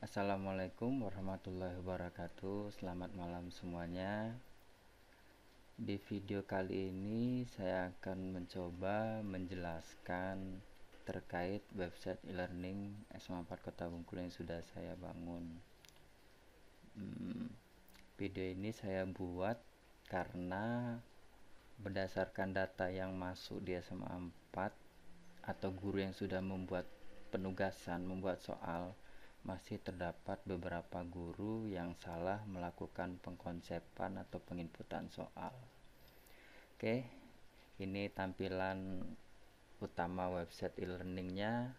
Assalamualaikum warahmatullahi wabarakatuh. Selamat malam semuanya. Di video kali ini saya akan mencoba menjelaskan terkait website e-learning SMA 4 Kota Bengkulu yang sudah saya bangun. Video ini saya buat karena berdasarkan data yang masuk di SMA 4 atau guru yang sudah membuat penugasan, membuat soal, masih terdapat beberapa guru yang salah melakukan pengkonsepan atau penginputan soal. Oke, ini tampilan utama website e-learningnya.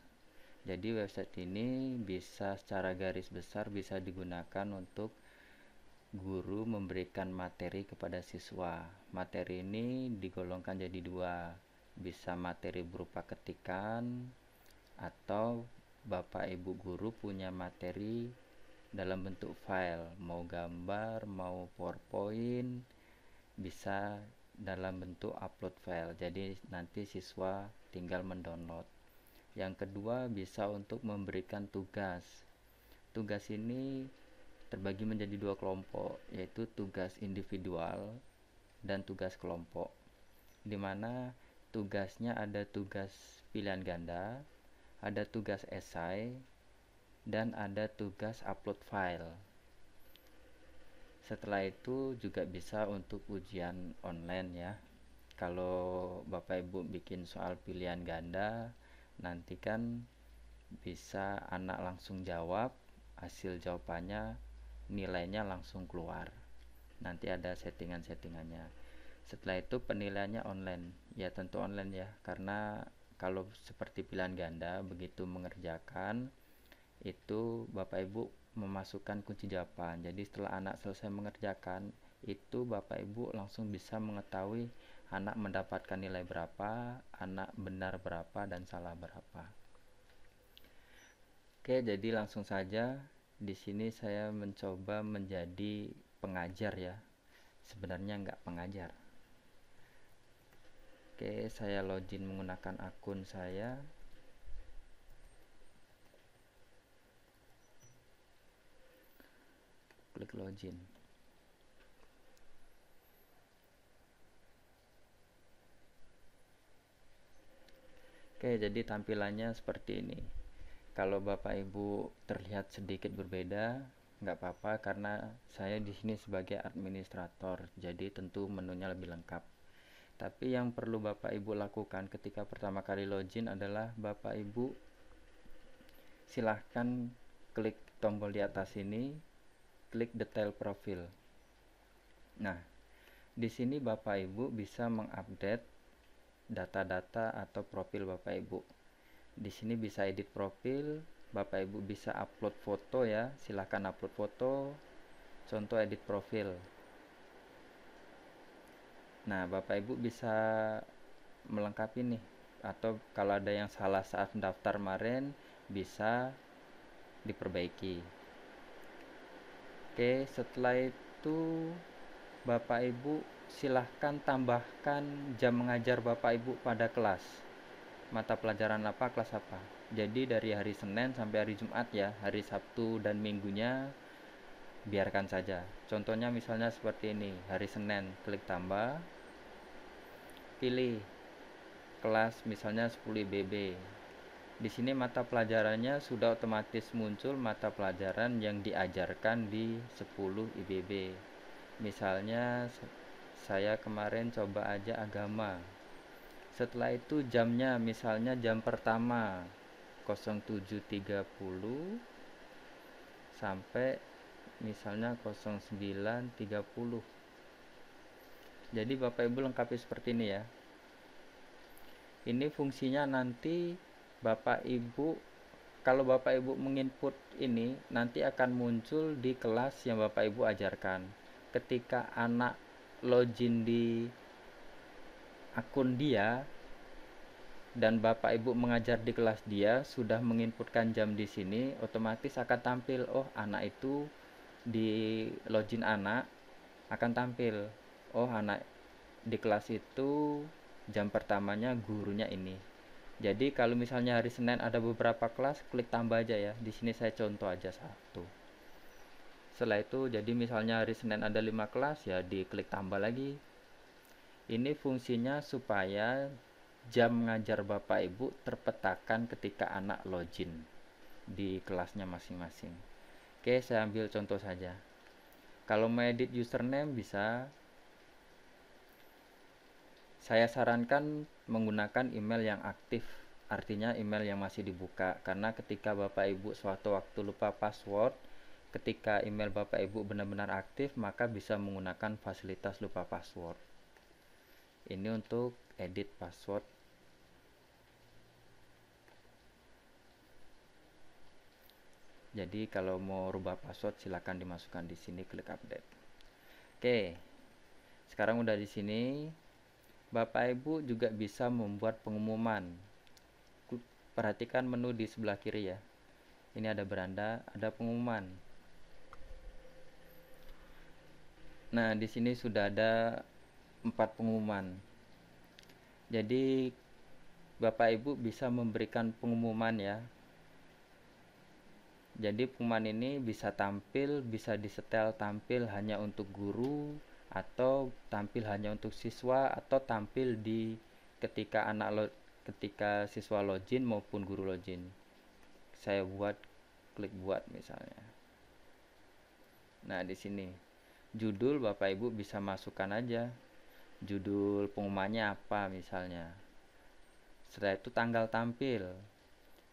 Jadi website ini bisa secara garis besar bisa digunakan untuk guru memberikan materi kepada siswa. Materi ini digolongkan jadi dua, bisa materi berupa ketikan atau Bapak Ibu guru punya materi dalam bentuk file, mau gambar, mau PowerPoint, bisa dalam bentuk upload file. Jadi nanti siswa tinggal mendownload. Yang kedua bisa untuk memberikan tugas. Tugas ini terbagi menjadi dua kelompok, yaitu tugas individual dan tugas kelompok. Di mana tugasnya ada tugas pilihan ganda, ada tugas esai, dan ada tugas upload file. Setelah itu juga bisa untuk ujian online ya. Kalau Bapak Ibu bikin soal pilihan ganda, nanti kan bisa anak langsung jawab, hasil jawabannya nilainya langsung keluar. Nanti ada settingan-settingannya. Setelah itu penilaiannya online. Ya tentu online ya, karena kalau seperti pilihan ganda, begitu mengerjakan itu Bapak Ibu memasukkan kunci jawaban. Jadi setelah anak selesai mengerjakan, itu Bapak Ibu langsung bisa mengetahui anak mendapatkan nilai berapa, anak benar berapa, dan salah berapa. Oke, jadi langsung saja. Di sini saya mencoba menjadi pengajar ya. Sebenarnya nggak pengajar. Oke, saya login menggunakan akun saya. Klik login. Oke, jadi tampilannya seperti ini. Kalau Bapak Ibu terlihat sedikit berbeda, nggak apa-apa karena saya di sini sebagai administrator, jadi tentu menunya lebih lengkap. Tapi yang perlu Bapak Ibu lakukan ketika pertama kali login adalah Bapak Ibu silahkan klik tombol di atas ini, klik detail profil. Nah, di sini Bapak Ibu bisa mengupdate data-data atau profil Bapak Ibu. Di sini bisa edit profil, Bapak Ibu bisa upload foto ya, silahkan upload foto. Contoh edit profil. Nah, Bapak Ibu bisa melengkapi nih, atau kalau ada yang salah saat daftar kemarin bisa diperbaiki. Oke, setelah itu Bapak Ibu silahkan tambahkan jam mengajar Bapak Ibu pada kelas. Mata pelajaran apa, kelas apa. Jadi dari hari Senin sampai hari Jumat ya, hari Sabtu dan Minggunya biarkan saja. Contohnya misalnya seperti ini, hari Senin klik tambah, pilih kelas misalnya 10 IBB. Di sini mata pelajarannya sudah otomatis muncul mata pelajaran yang diajarkan di 10 IBB. Misalnya saya kemarin coba aja agama. Setelah itu jamnya misalnya jam pertama 07.30 sampai misalnya 09.30. Jadi Bapak Ibu lengkapi seperti ini ya. Ini fungsinya nanti Bapak Ibu, kalau Bapak Ibu menginput ini nanti akan muncul di kelas yang Bapak Ibu ajarkan. Ketika anak login di akun dia dan Bapak Ibu mengajar di kelas dia, sudah menginputkan jam di sini, otomatis akan tampil, oh anak itu di login anak akan tampil, oh anak di kelas itu jam pertamanya gurunya ini. Jadi kalau misalnya hari Senin ada beberapa kelas, klik tambah aja ya. Di sini saya contoh aja satu. Setelah itu, jadi misalnya hari Senin ada 5 kelas, ya diklik tambah lagi. Ini fungsinya supaya jam ngajar Bapak Ibu terpetakan ketika anak login di kelasnya masing-masing. Oke, saya ambil contoh saja. Kalau mau edit username bisa. Saya sarankan menggunakan email yang aktif, artinya email yang masih dibuka. Karena ketika Bapak Ibu suatu waktu lupa password, ketika email Bapak Ibu benar-benar aktif, maka bisa menggunakan fasilitas lupa password. Ini untuk edit password. Jadi kalau mau rubah password silahkan dimasukkan di sini, klik update. Oke, sekarang udah di sini. Bapak Ibu juga bisa membuat pengumuman. Perhatikan menu di sebelah kiri ya. Ini ada beranda, ada pengumuman. Nah, di sini sudah ada 4 pengumuman. Jadi Bapak Ibu bisa memberikan pengumuman ya. Jadi pengumuman ini bisa tampil, bisa disetel tampil hanya untuk guru, atau tampil hanya untuk siswa, atau tampil di ketika siswa login maupun guru login. Saya klik buat misalnya. Nah, di sini judul Bapak Ibu bisa masukkan aja. Judul pengumumannya apa misalnya. Setelah itu tanggal tampil.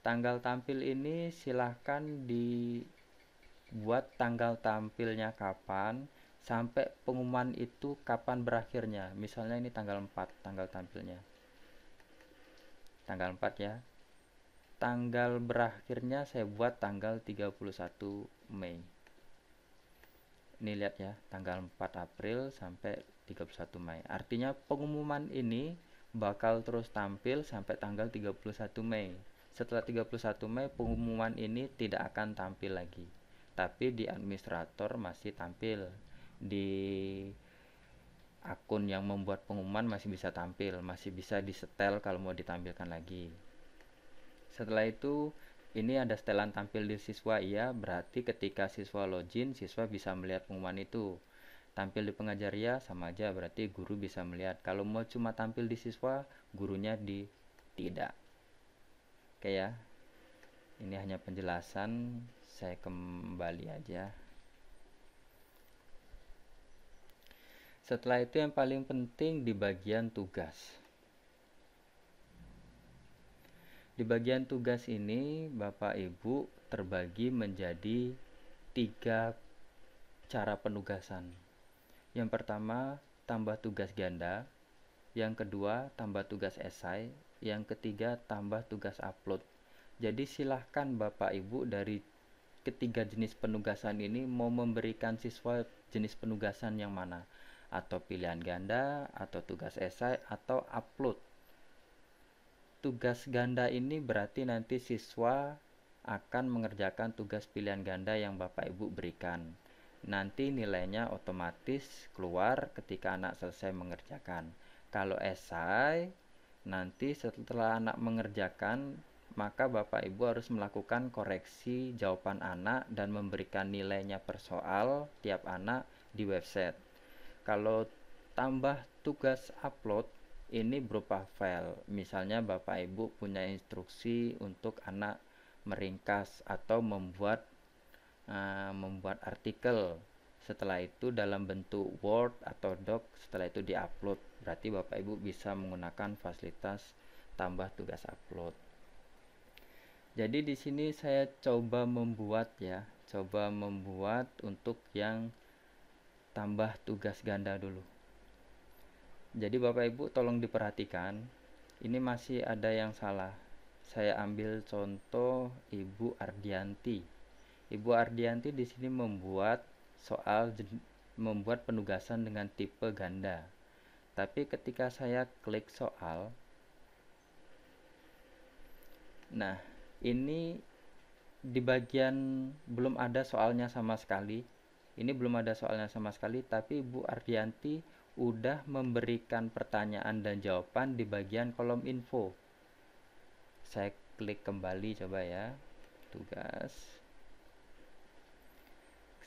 Tanggal tampil ini silahkan dibuat tanggal tampilnya kapan sampai pengumuman itu kapan berakhirnya. Misalnya ini tanggal 4 tanggal tampilnya. Tanggal 4 ya. Tanggal berakhirnya saya buat tanggal 31 Mei. Ini lihat ya, tanggal 4 April sampai 31 Mei. Artinya pengumuman ini bakal terus tampil sampai tanggal 31 Mei. Setelah 31 Mei pengumuman ini tidak akan tampil lagi. Tapi di administrator masih tampil. Di akun yang membuat pengumuman masih bisa tampil, masih bisa disetel kalau mau ditampilkan lagi. Setelah itu ini ada setelan tampil di siswa, iya, berarti ketika siswa login, siswa bisa melihat pengumuman itu. Tampil di pengajar ya, sama aja, berarti guru bisa melihat. Kalau mau cuma tampil di siswa, gurunya tidak. Oke ya, ini hanya penjelasan, saya kembali aja. Setelah itu yang paling penting di bagian tugas. Di bagian tugas ini Bapak Ibu terbagi menjadi 3 cara penugasan. Yang pertama tambah tugas ganda, yang kedua tambah tugas esai, yang ketiga tambah tugas upload. Jadi silahkan Bapak Ibu dari ketiga jenis penugasan ini mau memberikan siswa jenis penugasan yang mana, atau pilihan ganda, atau tugas esai, atau upload. Tugas ganda ini berarti nanti siswa akan mengerjakan tugas pilihan ganda yang Bapak Ibu berikan. Nanti nilainya otomatis keluar ketika anak selesai mengerjakan. Kalau esai, nanti setelah anak mengerjakan, maka Bapak Ibu harus melakukan koreksi jawaban anak dan memberikan nilainya per soal tiap anak di website. Kalau tambah tugas upload, ini berupa file. Misalnya Bapak Ibu punya instruksi untuk anak meringkas atau membuat artikel. Setelah itu dalam bentuk Word atau Doc, setelah itu diupload. Berarti Bapak Ibu bisa menggunakan fasilitas tambah tugas upload. Jadi di sini saya coba membuat untuk yang tambah tugas ganda dulu. Jadi Bapak Ibu tolong diperhatikan, ini masih ada yang salah. Saya ambil contoh Ibu Ardianti. Ibu Ardianti di sini membuat penugasan dengan tipe ganda. Tapi ketika saya klik soal, nah ini di bagian belum ada soalnya sama sekali. Ini belum ada soalnya sama sekali, tapi Ibu Ardianti udah memberikan pertanyaan dan jawaban di bagian kolom info. Saya klik kembali coba ya, tugas.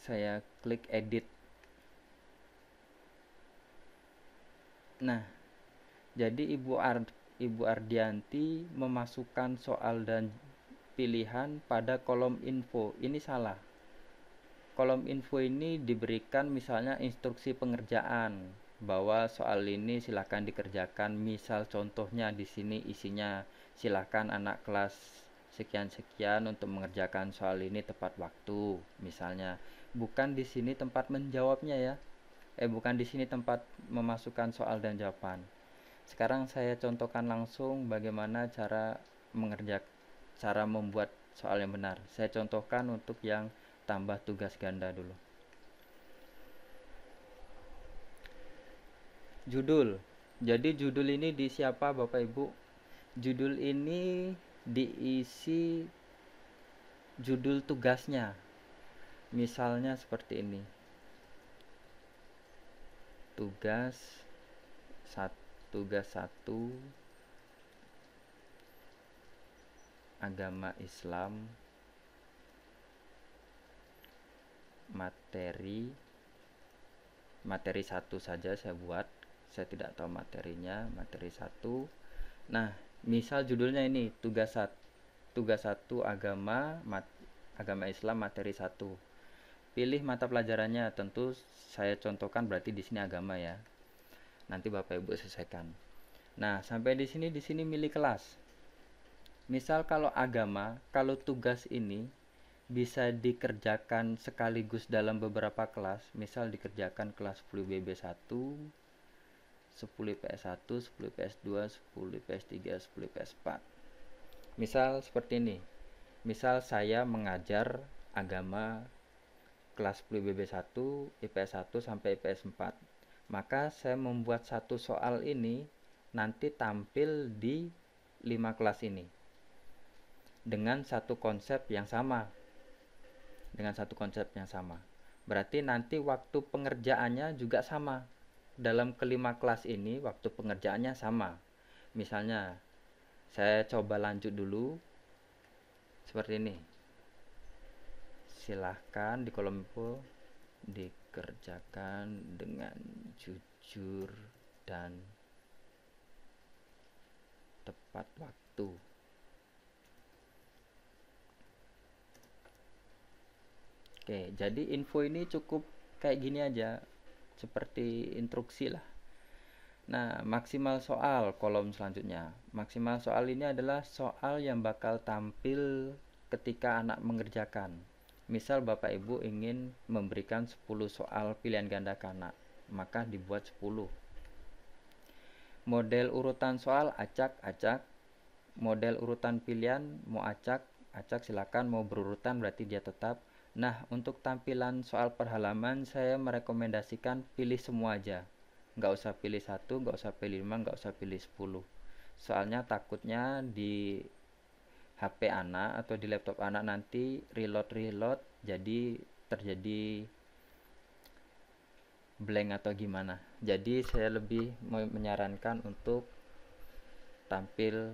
Saya klik edit. Nah, jadi Ibu Ardianti memasukkan soal dan pilihan pada kolom info. Ini salah. Kolom info ini diberikan misalnya instruksi pengerjaan bahwa soal ini silakan dikerjakan. Misal contohnya di sini isinya silakan anak kelas sekian-sekian untuk mengerjakan soal ini tepat waktu. Misalnya, bukan di sini tempat menjawabnya ya. Bukan di sini tempat memasukkan soal dan jawaban. Sekarang saya contohkan langsung bagaimana cara membuat soal yang benar. Saya contohkan untuk yang tambah tugas ganda dulu. Judul. Jadi judul ini diisi apa Bapak Ibu? Judul ini diisi judul tugasnya. Misalnya seperti ini. Tugas 1 agama Islam, materi 1 saja saya buat, saya tidak tahu materinya, materi 1. Nah, misal judulnya ini tugas 1 agama Islam materi 1. Pilih mata pelajarannya, tentu saya contohkan berarti di sini agama ya. Nanti Bapak Ibu selesaikan. Nah, sampai di sini milih kelas. Misal kalau agama, kalau tugas ini bisa dikerjakan sekaligus dalam beberapa kelas. Misal dikerjakan kelas 10 BB1, 10 IPS 1, 10 IPS 2, 10 IPS 3, 10 IPS 4. Misal seperti ini. Misal saya mengajar agama kelas 10 BB1, IPS 1 sampai IPS 4. Maka saya membuat satu soal ini nanti tampil di 5 kelas ini dengan satu konsep yang sama. Berarti nanti waktu pengerjaannya juga sama. Dalam kelima kelas ini waktu pengerjaannya sama. Misalnya saya coba lanjut dulu seperti ini. Silahkan di kolom info dikerjakan dengan jujur dan tepat waktu. Oke, jadi info ini cukup kayak gini aja, seperti instruksi lah. Nah, maksimal soal kolom selanjutnya. Maksimal soal ini adalah soal yang bakal tampil ketika anak mengerjakan. Misal Bapak Ibu ingin memberikan 10 soal pilihan ganda ke anak, maka dibuat 10. Model urutan soal acak-acak. Model urutan pilihan mau acak silakan, mau berurutan berarti dia tetap. Nah, untuk tampilan soal per halaman saya merekomendasikan pilih semua aja. Nggak usah pilih 1, nggak usah pilih 5, nggak usah pilih 10. Soalnya takutnya di HP anak atau di laptop anak nanti reload jadi terjadi blank atau gimana. Jadi saya lebih menyarankan untuk tampil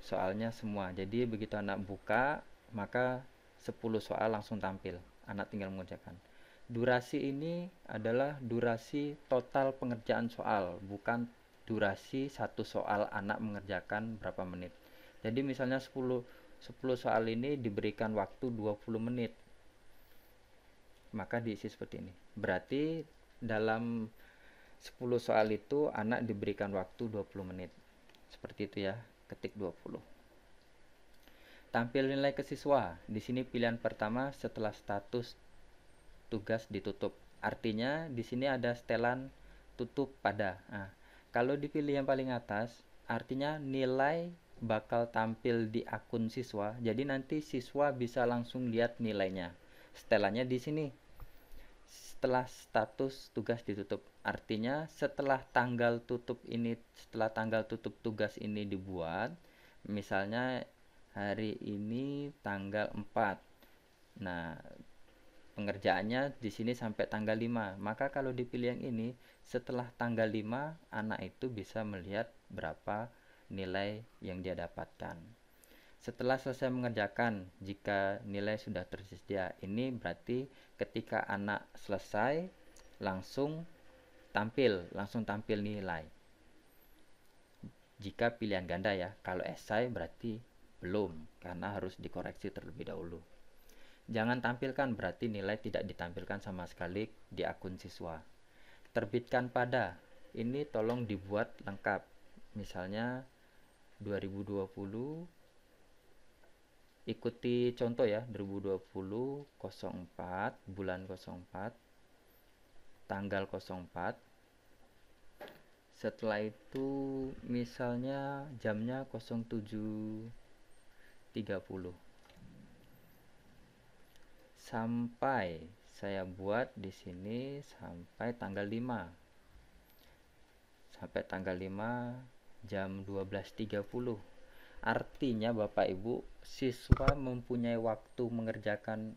soalnya semua. Jadi begitu anak buka maka 10 soal langsung tampil, anak tinggal mengerjakan. Durasi ini adalah durasi total pengerjaan soal, bukan durasi satu soal anak mengerjakan berapa menit. Jadi misalnya 10 soal ini diberikan waktu 20 menit, maka diisi seperti ini. Berarti dalam 10 soal itu anak diberikan waktu 20 menit. Seperti itu ya, ketik 20. Tampil nilai ke siswa. Di sini pilihan pertama setelah status tugas ditutup. Artinya di sini ada setelan tutup pada. Nah, kalau dipilih yang paling atas, artinya nilai bakal tampil di akun siswa. Jadi nanti siswa bisa langsung lihat nilainya. Setelannya di sini. Setelah status tugas ditutup. Artinya setelah tanggal tutup tugas ini dibuat, misalnya hari ini tanggal 4. Nah, pengerjaannya di sini sampai tanggal 5. Maka kalau dipilih yang ini, setelah tanggal 5 anak itu bisa melihat berapa nilai yang dia dapatkan. Setelah selesai mengerjakan, jika nilai sudah tersedia, ini berarti ketika anak selesai langsung tampil nilai. Jika pilihan ganda ya, kalau esai berarti belum, karena harus dikoreksi terlebih dahulu. Jangan tampilkan berarti nilai tidak ditampilkan sama sekali di akun siswa. Terbitkan pada, ini tolong dibuat lengkap. Misalnya 2020, ikuti contoh ya, 2020 04 bulan 04 tanggal 04. Setelah itu misalnya jamnya 07.30 sampai saya buat di sini sampai tanggal 5. Sampai tanggal 5 jam 12.30. Artinya Bapak Ibu, siswa mempunyai waktu mengerjakan,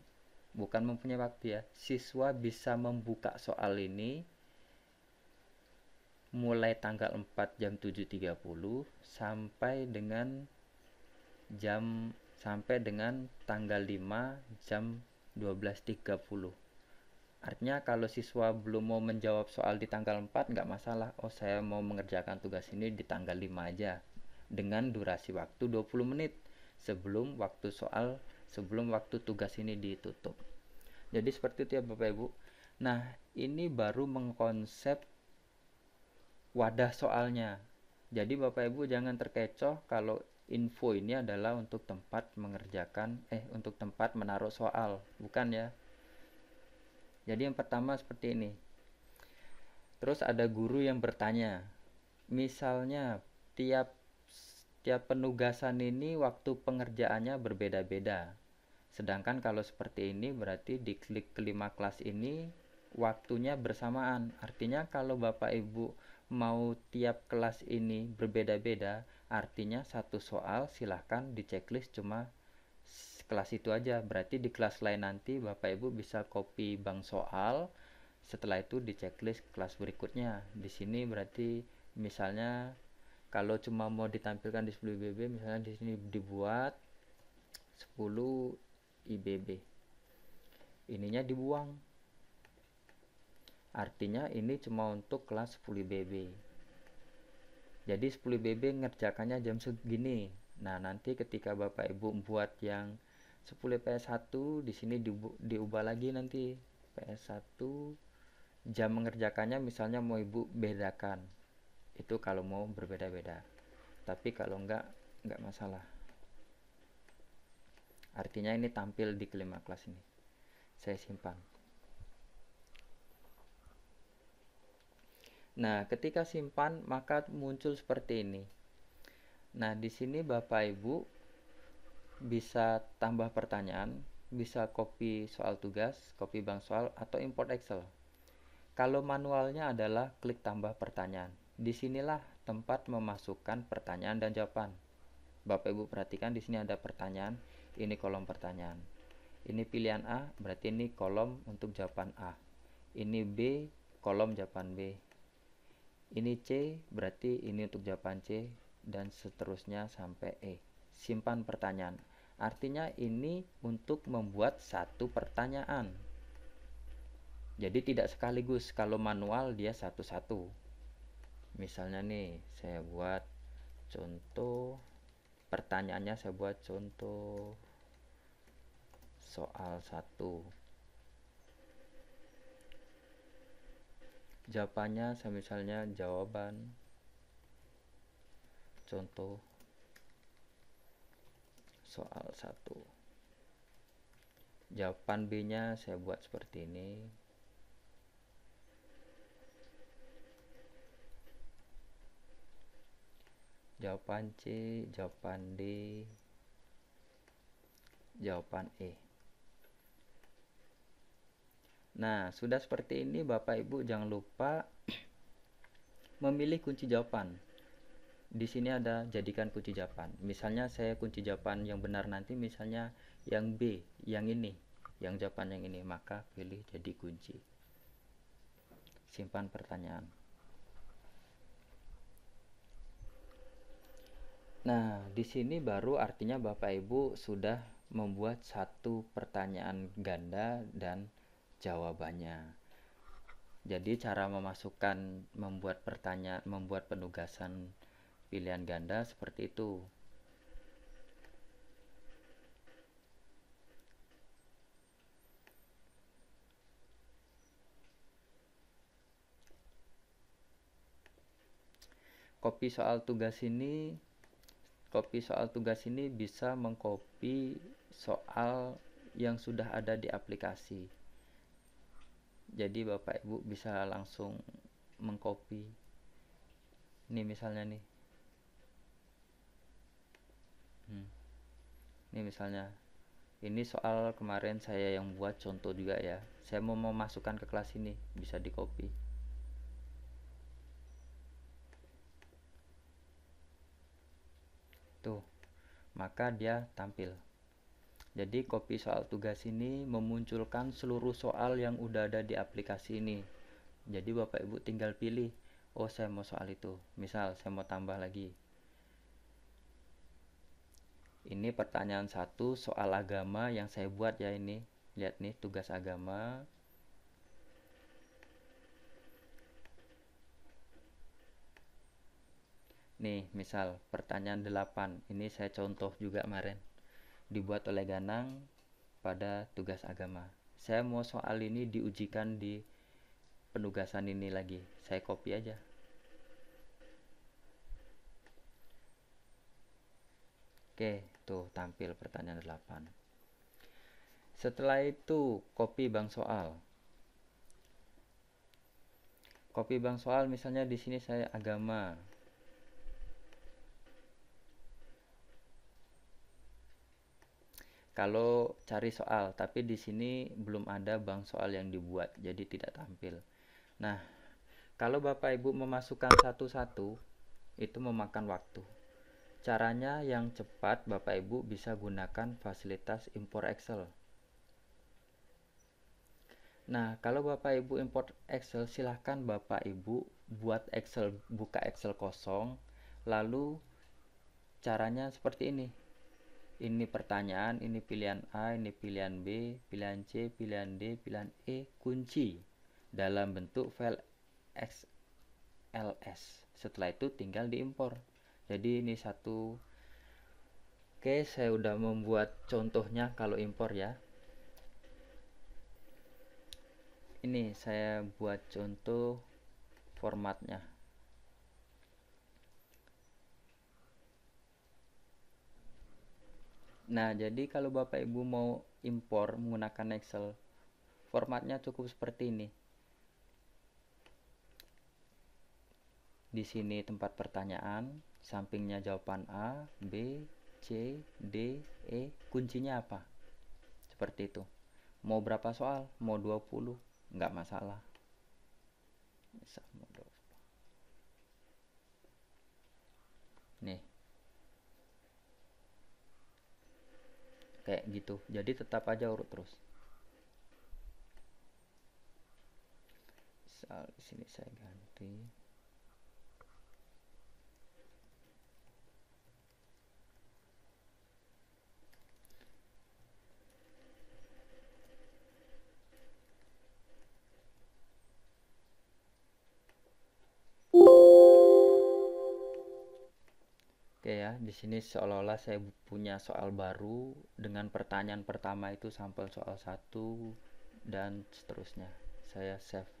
bukan mempunyai waktu ya, siswa bisa membuka soal ini mulai tanggal 4 jam 7.30 sampai dengan tanggal 5 jam 12.30. Artinya kalau siswa belum mau menjawab soal di tanggal 4 nggak masalah. Oh, saya mau mengerjakan tugas ini di tanggal 5 aja dengan durasi waktu 20 menit sebelum waktu tugas ini ditutup. Jadi seperti itu ya Bapak Ibu. Nah, ini baru mengkonsep wadah soalnya. Jadi Bapak Ibu jangan terkecoh kalau info ini adalah untuk tempat untuk tempat menaruh soal, bukan ya. Jadi yang pertama seperti ini. Terus ada guru yang bertanya, misalnya tiap penugasan ini waktu pengerjaannya berbeda-beda. Sedangkan kalau seperti ini berarti di klik kelima kelas ini waktunya bersamaan. Artinya kalau Bapak Ibu mau tiap kelas ini berbeda-beda, artinya satu soal silahkan di checklist cuma kelas itu aja. Berarti di kelas lain nanti Bapak Ibu bisa copy bank soal, setelah itu di checklist kelas berikutnya. Di sini berarti misalnya kalau cuma mau ditampilkan di 10 IBB, misalnya di sini dibuat 10 IBB. Ininya dibuang. Artinya ini cuma untuk kelas 10 IBB. Jadi 10 IBB ngerjakannya jam segini. Nah, nanti ketika Bapak Ibu buat yang 10 PS1 di sini diubah lagi nanti. PS1 jam mengerjakannya misalnya mau Ibu bedakan. Itu kalau mau berbeda-beda. Tapi kalau enggak masalah. Artinya ini tampil di kelima kelas ini. Saya simpan. Nah, ketika simpan maka muncul seperti ini. Nah, di sini Bapak Ibu bisa tambah pertanyaan, bisa copy soal tugas, copy bank soal, atau import Excel. Kalau manualnya adalah klik tambah pertanyaan. Disinilah tempat memasukkan pertanyaan dan jawaban. Bapak Ibu perhatikan di sini ada pertanyaan, ini kolom pertanyaan. Ini pilihan A, berarti ini kolom untuk jawaban A. Ini B, kolom jawaban B. Ini C, berarti ini untuk jawaban C, dan seterusnya sampai E. Simpan pertanyaan. Artinya ini untuk membuat satu pertanyaan. Jadi tidak sekaligus, kalau manual dia satu-satu. Misalnya nih, saya buat contoh pertanyaannya, saya buat contoh soal 1. Jawabannya saya misalnya jawaban contoh soal 1. Jawaban B-nya saya buat seperti ini. Jawaban C, jawaban D, jawaban E. Nah, sudah seperti ini Bapak Ibu jangan lupa memilih kunci jawaban. Di sini ada jadikan kunci jawaban. Misalnya saya kunci jawaban yang benar nanti misalnya yang B, yang ini, yang jawaban yang ini, maka pilih jadi kunci. Simpan pertanyaan. Nah, di sini baru artinya Bapak Ibu sudah membuat satu pertanyaan ganda dan jawabannya. Jadi cara membuat penugasan pilihan ganda seperti itu. Kopi soal tugas ini bisa mengcopy soal yang sudah ada di aplikasi. Jadi Bapak Ibu bisa langsung mengcopy. Ini misalnya nih. Ini misalnya. Ini soal kemarin saya yang buat contoh juga ya. Saya mau memasukkan ke kelas ini, bisa di copy. Tuh, maka dia tampil. Jadi copy soal tugas ini memunculkan seluruh soal yang udah ada di aplikasi ini. Jadi Bapak Ibu tinggal pilih, oh saya mau soal itu. Misal saya mau tambah lagi. Ini pertanyaan 1 soal agama yang saya buat ya ini. Lihat nih tugas agama. Nih, misal pertanyaan 8. Ini saya contoh juga kemarin. Dibuat oleh Ganang pada tugas agama. Saya mau soal ini diujikan di penugasan ini lagi. Saya copy aja. Oke, tuh tampil pertanyaan 8. Setelah itu, copy bank soal. Copy bank soal misalnya di sini saya agama. Kalau cari soal, tapi di sini belum ada bank soal yang dibuat, jadi tidak tampil. Nah, kalau Bapak Ibu memasukkan satu-satu, itu memakan waktu. Caranya yang cepat, Bapak Ibu bisa gunakan fasilitas import Excel. Nah, kalau Bapak Ibu import Excel, silahkan Bapak Ibu buka Excel kosong, lalu caranya seperti ini. Ini pertanyaan, ini pilihan A, ini pilihan B, pilihan C, pilihan D, pilihan E, kunci dalam bentuk file XLS. Setelah itu tinggal diimpor. Jadi ini satu. Oke, saya udah membuat contohnya kalau impor ya. Ini saya buat contoh formatnya. Nah, jadi kalau Bapak Ibu mau impor menggunakan Excel, formatnya cukup seperti ini. Di sini tempat pertanyaan, sampingnya jawaban A, B, C, D, E, kuncinya apa? Seperti itu. Mau berapa soal? Mau 20? Nggak masalah. Nih. Kayak gitu. Jadi tetap aja urut terus. Misal di sini saya ganti. Oke ya, di sini seolah-olah saya punya soal baru dengan pertanyaan pertama itu sampel soal 1 dan seterusnya. Saya save.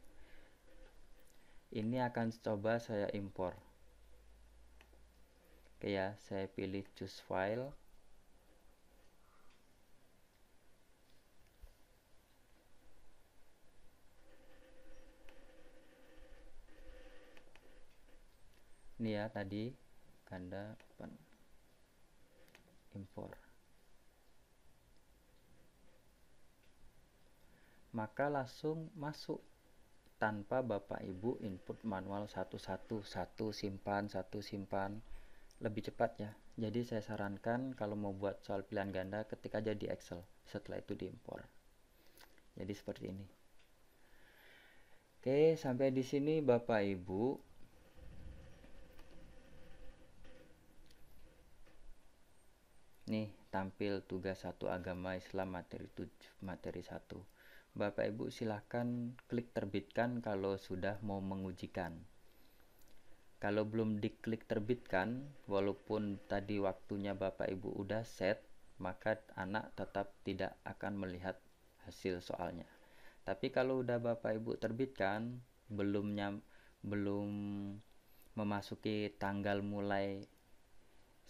Ini akan coba saya impor. Oke ya, saya pilih choose file. Ini ya tadi ganda impor. Maka langsung masuk tanpa Bapak Ibu input manual satu-satu, satu simpan, lebih cepat ya. Jadi saya sarankan kalau mau buat soal pilihan ganda ketik aja di Excel, setelah itu diimpor. Jadi seperti ini. Oke, sampai di sini Bapak Ibu. nih tampil tugas 1 agama Islam materi 1. Bapak Ibu silahkan klik terbitkan kalau sudah mau mengujikan. Kalau belum diklik terbitkan, walaupun tadi waktunya Bapak Ibu udah set, maka anak tetap tidak akan melihat hasil soalnya. Tapi kalau udah Bapak Ibu terbitkan, belum memasuki tanggal mulai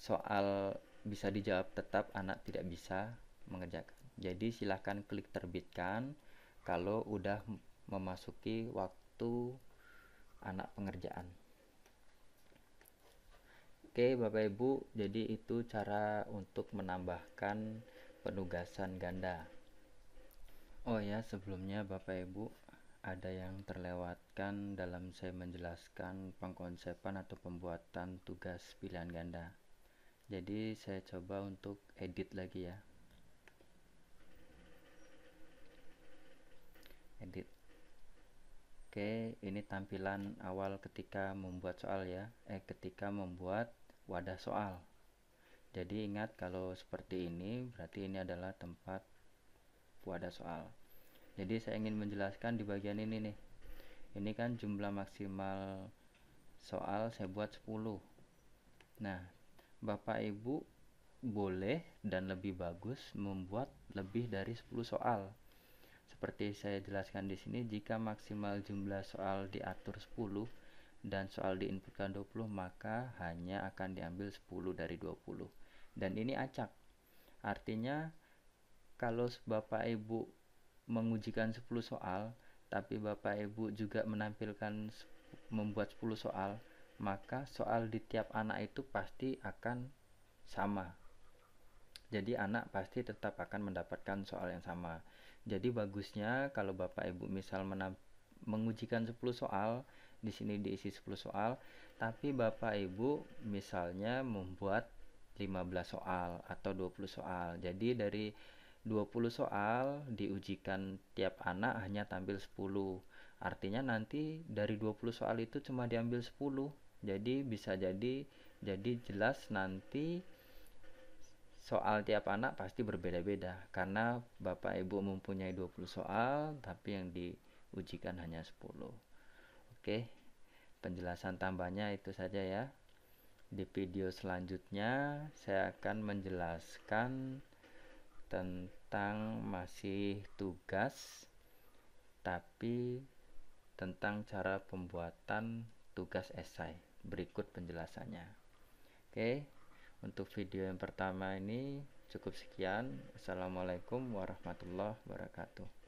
soal bisa dijawab, tetap anak tidak bisa mengerjakan. Jadi silahkan klik terbitkan kalau udah memasuki waktu anak pengerjaan. Oke Bapak Ibu, jadi itu cara untuk menambahkan penugasan ganda. Oh ya, sebelumnya Bapak Ibu, ada yang terlewatkan dalam saya menjelaskan pengkonsepan atau pembuatan tugas pilihan ganda. Jadi saya coba untuk edit lagi ya. Edit. Oke, ini tampilan awal ketika membuat soal ya. Ketika membuat wadah soal. Jadi ingat kalau seperti ini berarti ini adalah tempat wadah soal. Jadi saya ingin menjelaskan di bagian ini nih. Ini kan jumlah maksimal soal saya buat 10. Nah, Bapak Ibu boleh dan lebih bagus membuat lebih dari 10 soal. Seperti saya jelaskan di sini, jika maksimal jumlah soal diatur 10 dan soal diinputkan 20, maka hanya akan diambil 10 dari 20. Dan ini acak. Artinya kalau Bapak Ibu mengujikan 10 soal, tapi Bapak Ibu juga membuat 10 soal, maka soal di tiap anak itu pasti akan sama. Jadi anak pasti tetap akan mendapatkan soal yang sama. Jadi bagusnya kalau Bapak Ibu misal mengujikan 10 soal, di sini diisi 10 soal, tapi Bapak Ibu misalnya membuat 15 soal atau 20 soal. Jadi dari 20 soal diujikan tiap anak hanya tampil 10. Artinya nanti dari 20 soal itu cuma diambil 10. Jadi bisa jadi jelas nanti soal tiap anak pasti berbeda-beda karena Bapak Ibu mempunyai 20 soal tapi yang diujikan hanya 10. Oke, penjelasan tambahnya itu saja ya. Di video selanjutnya saya akan menjelaskan tentang masih tugas tapi tentang cara pembuatan tugas esai. Berikut penjelasannya. Oke, untuk video yang pertama ini cukup sekian. Assalamualaikum warahmatullahi wabarakatuh.